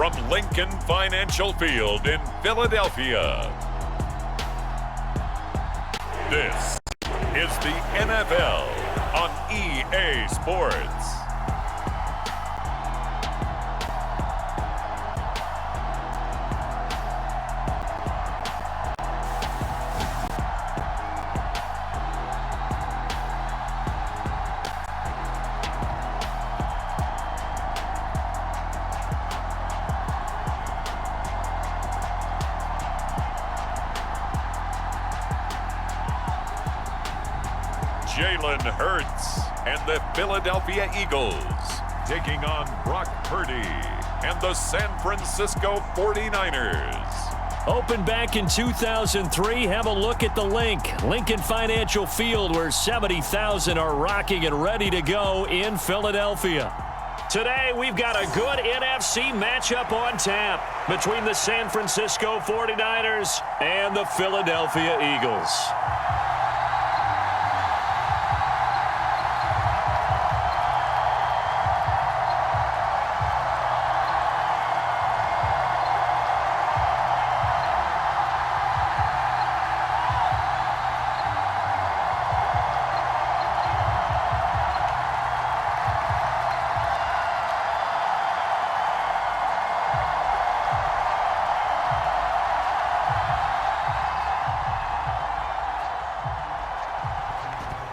from Lincoln Financial Field in Philadelphia. This is the NFL on EA Sports. Jalen Hurts and the Philadelphia Eagles taking on Brock Purdy and the San Francisco 49ers. Opened back in 2003, have a look at the link. Lincoln Financial Field, where 70,000 are rocking and ready to go in Philadelphia. Today, we've got a good NFC matchup on tap between the San Francisco 49ers and the Philadelphia Eagles.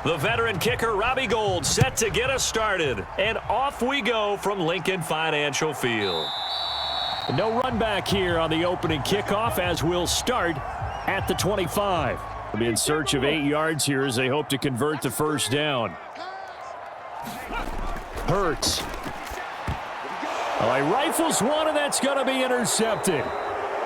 The veteran kicker, Robbie Gould, set to get us started. And off we go from Lincoln Financial Field. No run back here on the opening kickoff as we'll start at the 25. They'll be in search of 8 yards here as they hope to convert the first down. Hurts. Well, he rifles one, and that's going to be intercepted.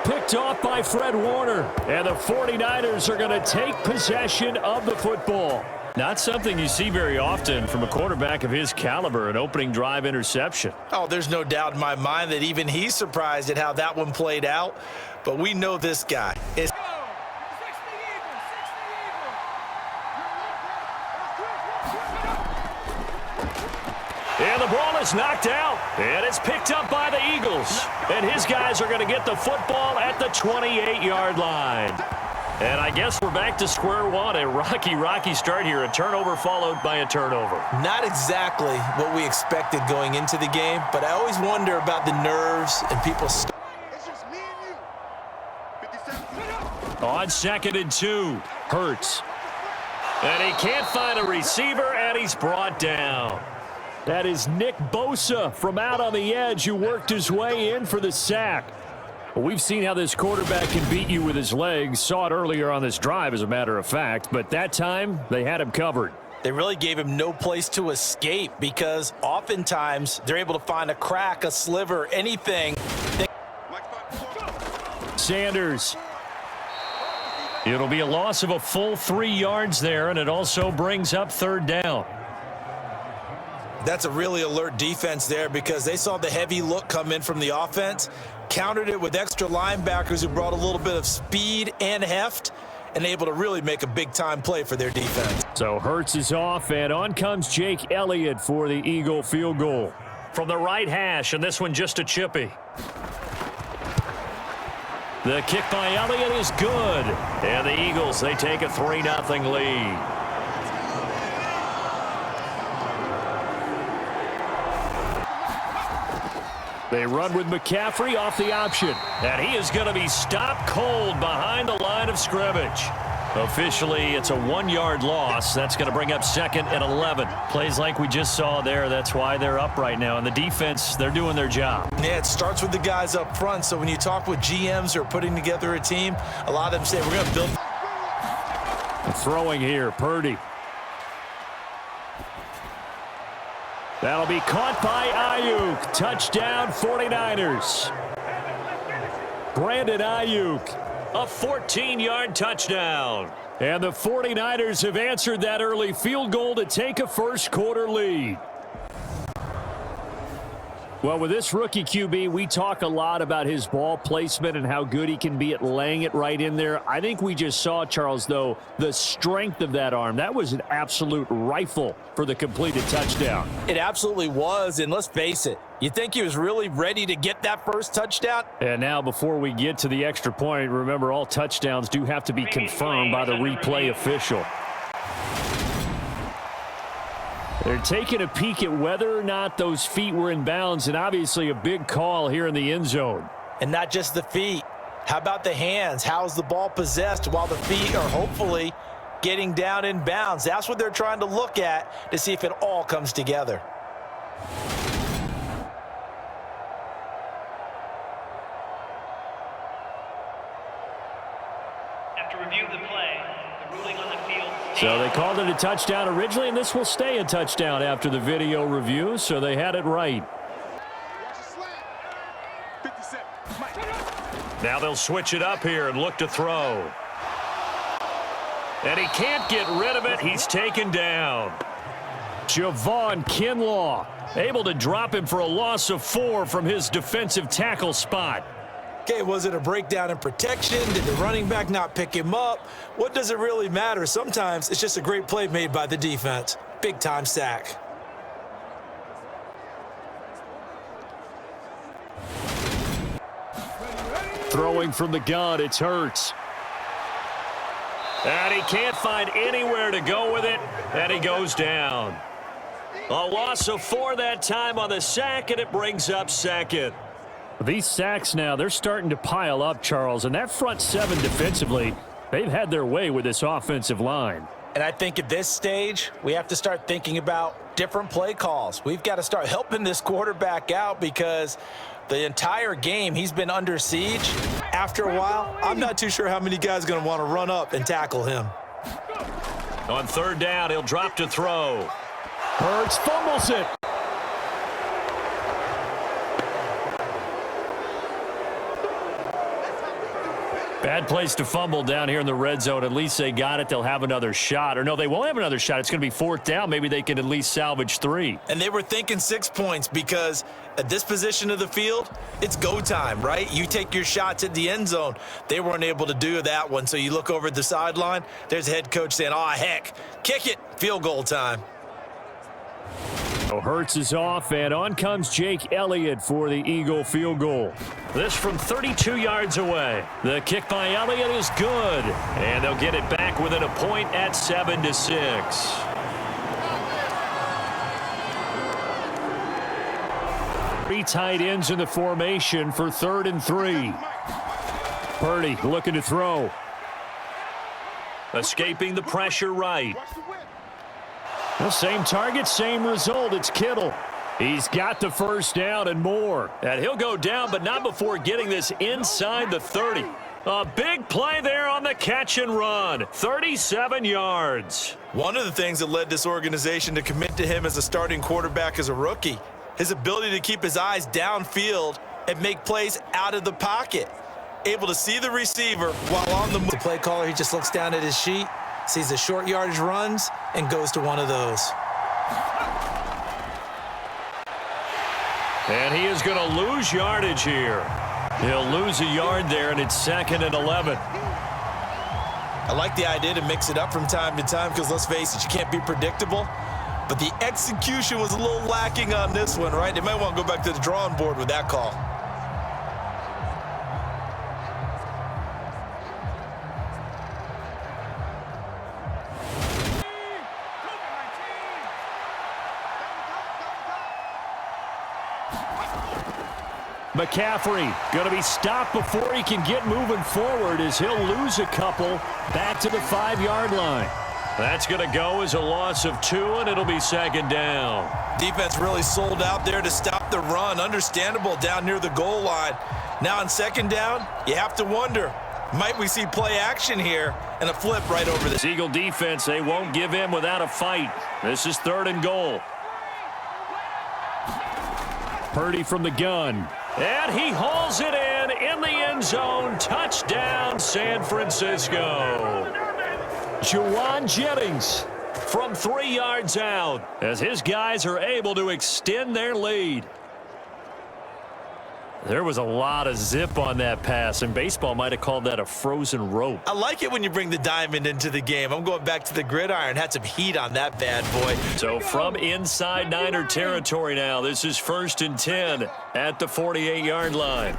Picked off by Fred Warner. And the 49ers are going to take possession of the football. Not something you see very often from a quarterback of his caliber, an opening drive interception. Oh, there's no doubt in my mind that even he's surprised at how that one played out. But we know this guy is. And the ball is knocked out, and it's picked up by the Eagles. And his guys are going to get the football at the 28-yard line. And I guess we're back to square one. A rocky start here. A turnover followed by a turnover. Not exactly what we expected going into the game, but I always wonder about the nerves and people's. On 2nd and 2, Hurts. And he can't find a receiver, and he's brought down. That is Nick Bosa from out on the edge who worked his way in for the sack. Well, we've seen how this quarterback can beat you with his legs. Saw it earlier on this drive, as a matter of fact. But that time, they had him covered. They really gave him no place to escape because oftentimes they're able to find a crack, a sliver, anything. Sanders. It'll be a loss of a full 3 yards there, and it also brings up 3rd down. That's a really alert defense there because they saw the heavy look come in from the offense, countered it with extra linebackers who brought a little bit of speed and heft, and able to really make a big-time play for their defense. So Hurts is off, and on comes Jake Elliott for the Eagle field goal. From the right hash, and this one just a chippy. The kick by Elliott is good, and the Eagles, they take a 3-0 lead. They run with McCaffrey off the option. And he is going to be stopped cold behind the line of scrimmage. Officially, it's a 1-yard loss. That's going to bring up 2nd and 11. Plays like we just saw there. That's why they're up right now. And the defense, they're doing their job. Yeah, it starts with the guys up front. So when you talk with GMs who are putting together a team, a lot of them say, we're going to build. Throwing here, Purdy. That'll be caught by Ayuk. Touchdown, 49ers. Brandon Ayuk, a 14-yard touchdown. And the 49ers have answered that early field goal to take a first-quarter lead. Well, with this rookie QB, we talk a lot about his ball placement and how good he can be at laying it right in there. I think we just saw, Charles, though, the strength of that arm. That was an absolute rifle for the completed touchdown. It absolutely was, and let's face it, you think he was really ready to get that first touchdown? And now, before we get to the extra point, remember all touchdowns do have to be confirmed by the replay official. They're taking a peek at whether or not those feet were in bounds, and obviously a big call here in the end zone. And not just the feet. How about the hands? How's the ball possessed while the feet are hopefully getting down in bounds? That's what they're trying to look at to see if it all comes together. After review of the play, the ruling on the field. So they called it a touchdown originally, and this will stay a touchdown after the video review, so they had it right. Now they'll switch it up here and look to throw. And he can't get rid of it. He's taken down. Javon Kinlaw able to drop him for a loss of 4 from his defensive tackle spot. Okay, was it a breakdown in protection? Did the running back not pick him up? What does it really matter? Sometimes it's just a great play made by the defense. Big-time sack. Throwing from the gun, it's Hurts. And he can't find anywhere to go with it, and he goes down. A loss of 4 that time on the sack, and it brings up second. These sacks now, they're starting to pile up, Charles, and that front 7 defensively, they've had their way with this offensive line. And I think at this stage, we have to start thinking about different play calls. We've got to start helping this quarterback out because the entire game he's been under siege. After a while, I'm not too sure how many guys are going to want to run up and tackle him. On third down, he'll drop to throw. Hurts fumbles it. Bad place to fumble down here in the red zone. At least they got it. They'll have another shot. Or no, they won't have another shot. It's going to be 4th down. Maybe they can at least salvage 3. And they were thinking 6 points because at this position of the field, it's go time, right? You take your shots at the end zone. They weren't able to do that one. So you look over at the sideline. There's a head coach saying, oh, heck, kick it. Field goal time. So Hurts is off, and on comes Jake Elliott for the Eagle field goal. This from 32 yards away. The kick by Elliott is good. And they'll get it back within a point at 7-6. 3 tight ends in the formation for 3rd and 3. Purdy looking to throw. Escaping the pressure right. The same target, same result. It's Kittle. He's got the first down and more. And he'll go down, but not before getting this inside the 30. A big play there on the catch and run. 37 yards. One of the things that led this organization to commit to him as a starting quarterback as a rookie, his ability to keep his eyes downfield and make plays out of the pocket. Able to see the receiver while on the move. The play caller, he just looks down at his sheet, sees the short yardage runs, and goes to one of those. And he is going to lose yardage here. He'll lose a yard there, and it's 2nd and 11. I like the idea to mix it up from time to time because, let's face it, you can't be predictable. But the execution was a little lacking on this one, right? They might want to go back to the drawing board with that call. McCaffrey going to be stopped before he can get moving forward as he'll lose a couple back to the 5-yard line. That's going to go as a loss of 2, and it'll be 2nd down. Defense really sold out there to stop the run. Understandable down near the goal line. Now on 2nd down, you have to wonder, might we see play action here and a flip right over the Eagle defense, they won't give in without a fight. This is 3rd and goal. Purdy from the gun. And he hauls it in the end zone. Touchdown, San Francisco. Juwan Jennings from 3 yards out as his guys are able to extend their lead. There was a lot of zip on that pass, and baseball might have called that a frozen rope. I like it when you bring the diamond into the game. I'm going back to the gridiron. Had some heat on that bad boy. So from inside Niner territory now, this is 1st and 10 at the 48-yard line.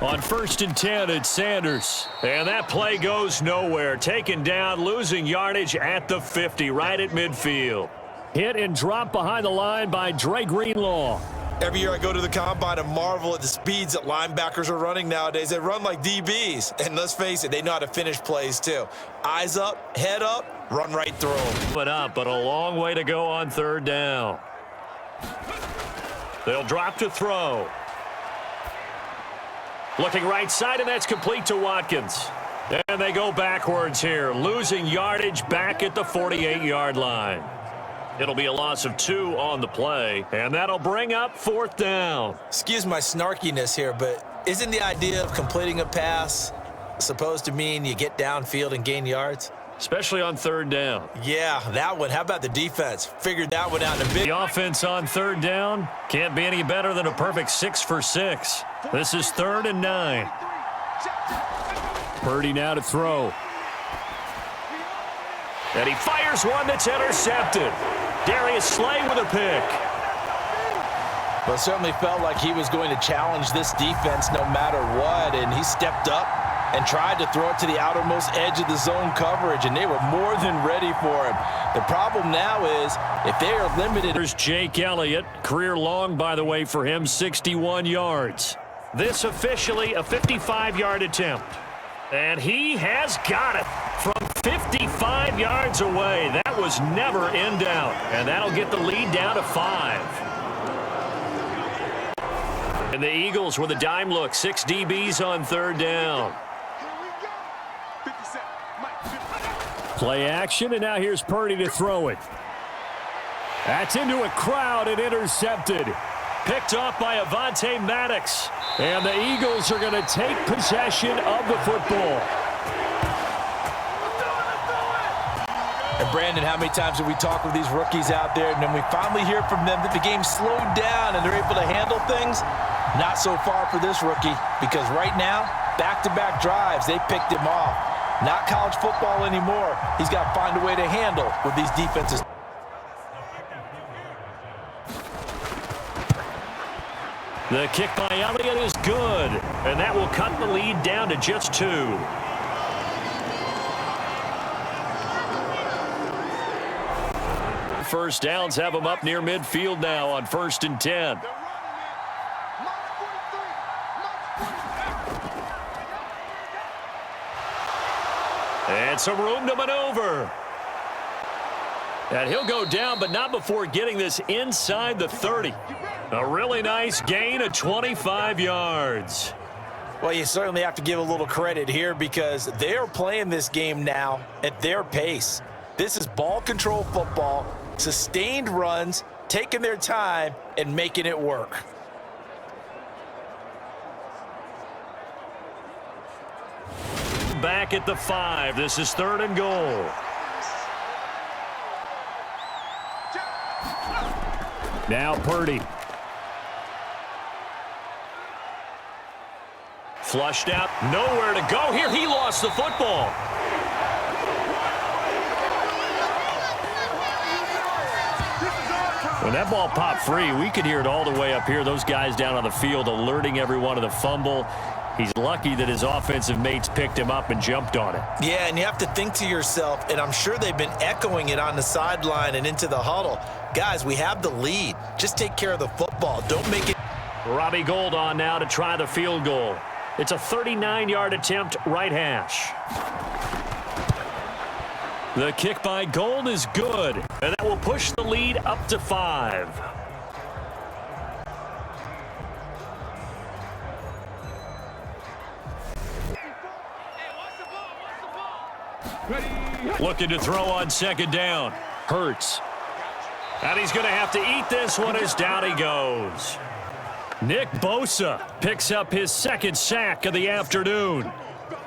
On 1st and 10, it's Sanders. And that play goes nowhere. Taken down, losing yardage at the 50, right at midfield. Hit and drop behind the line by Dre Greenlaw. Every year I go to the combine and marvel at the speeds that linebackers are running nowadays. They run like DBs. And let's face it, they know how to finish plays too. Eyes up, head up, run right through them. But a long way to go on 3rd down. They'll drop to throw. Looking right side, and that's complete to Watkins. And they go backwards here, losing yardage back at the 48-yard line. It'll be a loss of 2 on the play, and that'll bring up 4th down. Excuse my snarkiness here, but isn't the idea of completing a pass supposed to mean you get downfield and gain yards? Especially on 3rd down. Yeah, that one. How about the defense? Figured that one out in a big. The offense on 3rd down can't be any better than a perfect 6 for 6. This is 3rd and 9. Purdy now to throw. And he fires one that's intercepted. Darius Slay with a pick. Well, it certainly felt like he was going to challenge this defense no matter what, and he stepped up and tried to throw it to the outermost edge of the zone coverage, and they were more than ready for him. The problem now is if they are limited. There's Jake Elliott, career long, by the way, for him, 61 yards. This officially a 55-yard attempt. And he has got it from 55 yards away. That was never in doubt. And that'll get the lead down to 5. And the Eagles with a dime look. 6 DBs on 3rd down. Play action, and now here's Purdy to throw it. That's into a crowd and intercepted. Picked off by Avonte Maddox. And the Eagles are going to take possession of the football. And Brandon, how many times have we talked with these rookies out there, and then we finally hear from them that the game slowed down and they're able to handle things? Not so far for this rookie, because right now, back-to-back drives, they picked him off. Not college football anymore. He's got to find a way to handle with these defenses. The kick by Elliott is good, and that will cut the lead down to just 2. First downs have them up near midfield now on 1st and 10. And some room to maneuver. And he'll go down, but not before getting this inside the 30. A really nice gain of 25 yards. Well, you certainly have to give a little credit here because they're playing this game now at their pace. This is ball control football, sustained runs, taking their time and making it work. Back at the 5. This is 3rd and goal. Now Purdy. Flushed out, nowhere to go here. He lost the football. When that ball popped free, we could hear it all the way up here. Those guys down on the field alerting everyone of the fumble. He's lucky that his offensive mates picked him up and jumped on it. Yeah, and you have to think to yourself, and I'm sure they've been echoing it on the sideline and into the huddle. Guys, we have the lead. Just take care of the football. Don't make it. Robbie Gould on now to try the field goal. It's a 39-yard attempt, right hash. The kick by Gould is good, and that will push the lead up to 5. Looking to throw on 2nd down. Hurts. And he's going to have to eat this one as down he goes. Nick Bosa picks up his 2nd sack of the afternoon.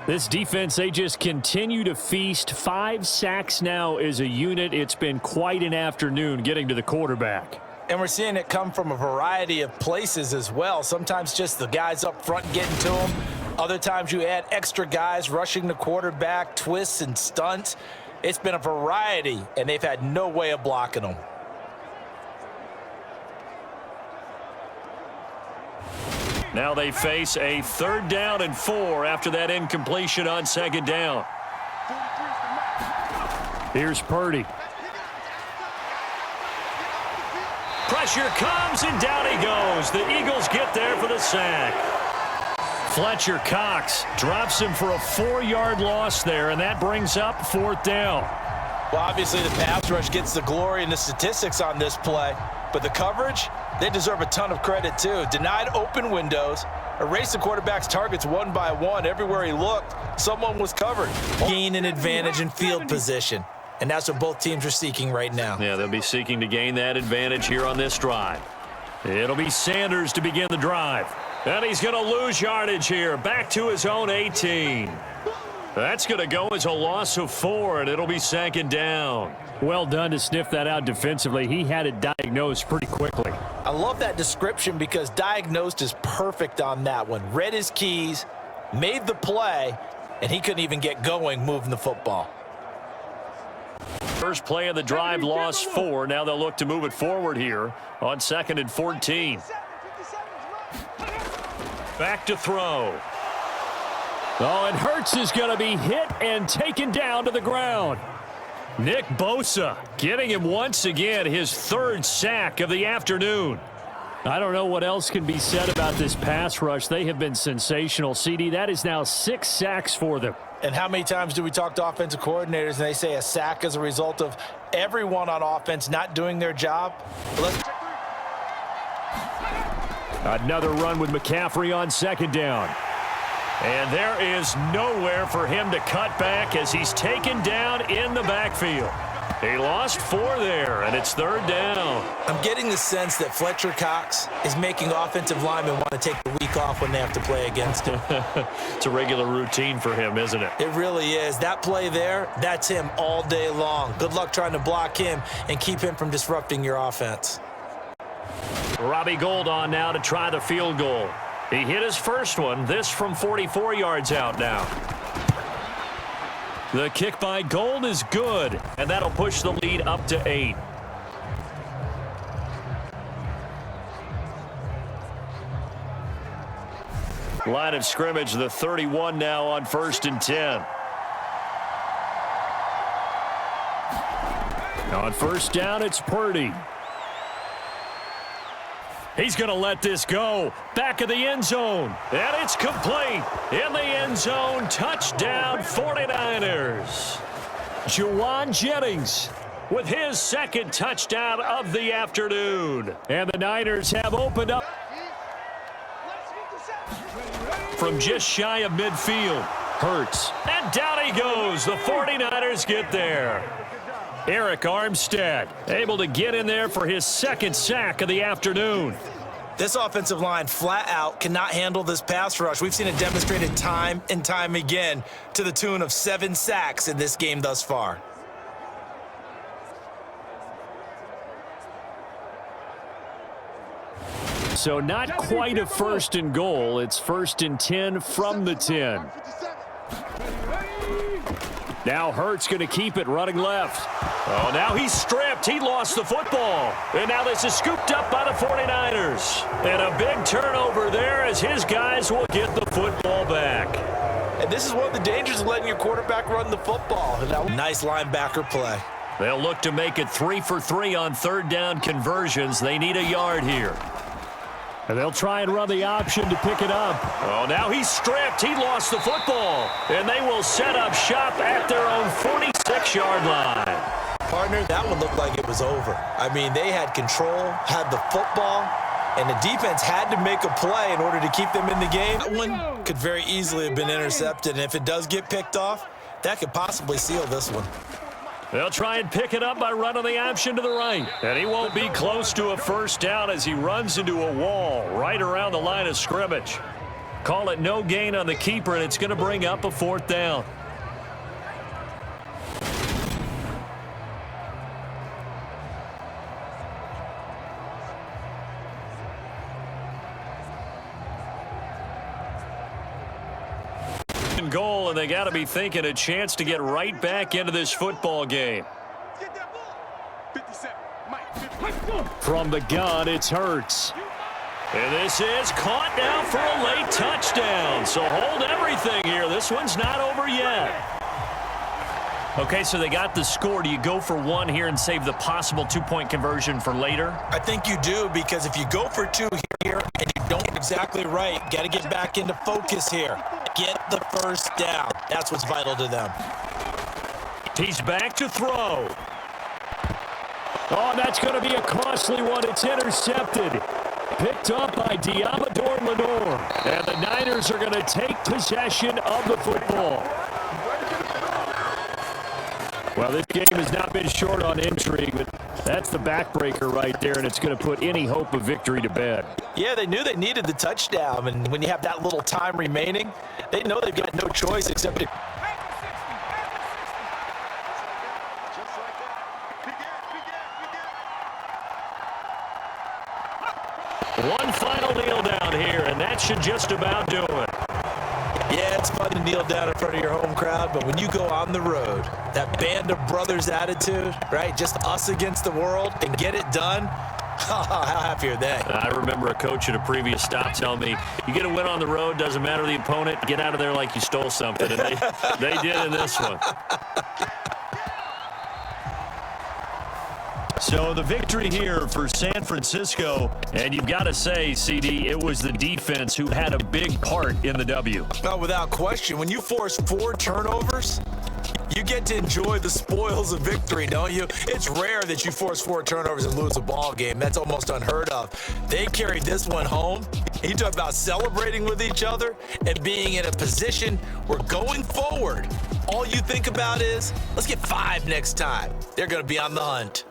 This defense, they just continue to feast. 5 sacks now as a unit. It's been quite an afternoon getting to the quarterback. And we're seeing it come from a variety of places as well. Sometimes just the guys up front getting to him. Other times you add extra guys rushing the quarterback, twists and stunts. It's been a variety, and they've had no way of blocking them. Now they face a 3rd down and 4 after that incompletion on 2nd down. Here's Purdy. Pressure comes, and down he goes. The Eagles get there for the sack. Fletcher Cox drops him for a 4-yard loss there, and that brings up 4th down. Well, obviously the pass rush gets the glory and the statistics on this play, but the coverage, they deserve a ton of credit too. Denied open windows, erased the quarterback's targets one by one. Everywhere he looked, someone was covered. Gain an advantage in field position, and that's what both teams are seeking right now. Yeah, they'll be seeking to gain that advantage here on this drive. It'll be Sanders to begin the drive. And he's going to lose yardage here, back to his own 18. That's going to go as a loss of 4, and it'll be 2nd down. Well done to sniff that out defensively. He had it diagnosed pretty quickly. I love that description because diagnosed is perfect on that one. Read his keys, made the play, and he couldn't even get going moving the football. First play of the drive, lost 4. Now they'll look to move it forward here on 2nd and 14. Back to throw. Oh, and Hurts is going to be hit and taken down to the ground. Nick Bosa getting him once again, his 3rd sack of the afternoon. I don't know what else can be said about this pass rush. They have been sensational, CD. That is now 6 sacks for them. And how many times do we talk to offensive coordinators and they say a sack is a result of everyone on offense not doing their job? Another run with McCaffrey on 2nd down. And there is nowhere for him to cut back as he's taken down in the backfield. He lost 4 there, and it's 3rd down. I'm getting the sense that Fletcher Cox is making offensive linemen want to take the week off when they have to play against him. It's a regular routine for him, isn't it? It really is. That play there, that's him all day long. Good luck trying to block him and keep him from disrupting your offense. Robbie Gould on now to try the field goal. He hit his first one, this from 44 yards out now. The kick by Gould is good, and that'll push the lead up to 8. Line of scrimmage, the 31 now on 1st and 10. On 1st down, it's Purdy. He's going to let this go. Back of the end zone. And it's complete. In the end zone. Touchdown 49ers. Juwan Jennings with his 2nd touchdown of the afternoon. And the Niners have opened up from just shy of midfield. Hurts. And down he goes. The 49ers get there. Eric Armstead able to get in there for his 2nd sack of the afternoon. This offensive line flat out cannot handle this pass rush. We've seen it demonstrated time and time again to the tune of 7 sacks in this game thus far. So not quite a 1st and goal. It's 1st and 10 from the 10. Now Hurts going to keep it running left. Oh, now he's stripped. He lost the football. And now this is scooped up by the 49ers. And a big turnover there as his guys will get the football back. And this is one of the dangers of letting your quarterback run the football. Nice linebacker play. They'll look to make it 3 for 3 on 3rd down conversions. They need a yard here. And they'll try and run the option to pick it up. Oh, now he's stripped. He lost the football. And they will set up shop at their own 46-yard line. Partner, that one looked like it was over. I mean, they had control, had the football, and the defense had to make a play in order to keep them in the game. That one could very easily have been intercepted, and if it does get picked off, that could possibly seal this one. They'll try and pick it up by running the option to the right. And he won't be close to a 1st down as he runs into a wall right around the line of scrimmage. Call it no gain on the keeper, and it's going to bring up a 4th down. and goal, and they got to be thinking a chance to get right back into this football game. From the gun, it's Hurts. And this is caught now for a late touchdown. So hold everything here. This one's not over yet. Okay, so they got the score. Do you go for one here and save the possible two-point conversion for later? I think you do, because if you go for two here and you don't exactly right, got to get back into focus here. Get the first down. That's what's vital to them. He's back to throw. Oh, that's going to be a costly one. It's intercepted. Picked up by Diamador Lenore. And the Niners are going to take possession of the football. Well, this game has not been short on intrigue, but that's the backbreaker right there, and it's going to put any hope of victory to bed. Yeah, they knew they needed the touchdown, and when you have that little time remaining, they know they've got no choice except to... One final kneel down here, and that should just about do it. Yeah, it's fun to kneel down in front of your home crowd, but when you go on the road, that band of brothers attitude, right? Just us against the world and get it done. How happy are they? I remember a coach at a previous stop telling me, you get a win on the road, doesn't matter the opponent, get out of there like you stole something. And they did in this one. So the victory here for San Francisco, and you've got to say, CD, it was the defense who had a big part in the W. Oh, without question. When you force 4 turnovers, you get to enjoy the spoils of victory, don't you? It's rare that you force 4 turnovers and lose a ball game. That's almost unheard of. They carried this one home. You talk about celebrating with each other and being in a position where going forward, all you think about is, let's get 5 next time. They're going to be on the hunt.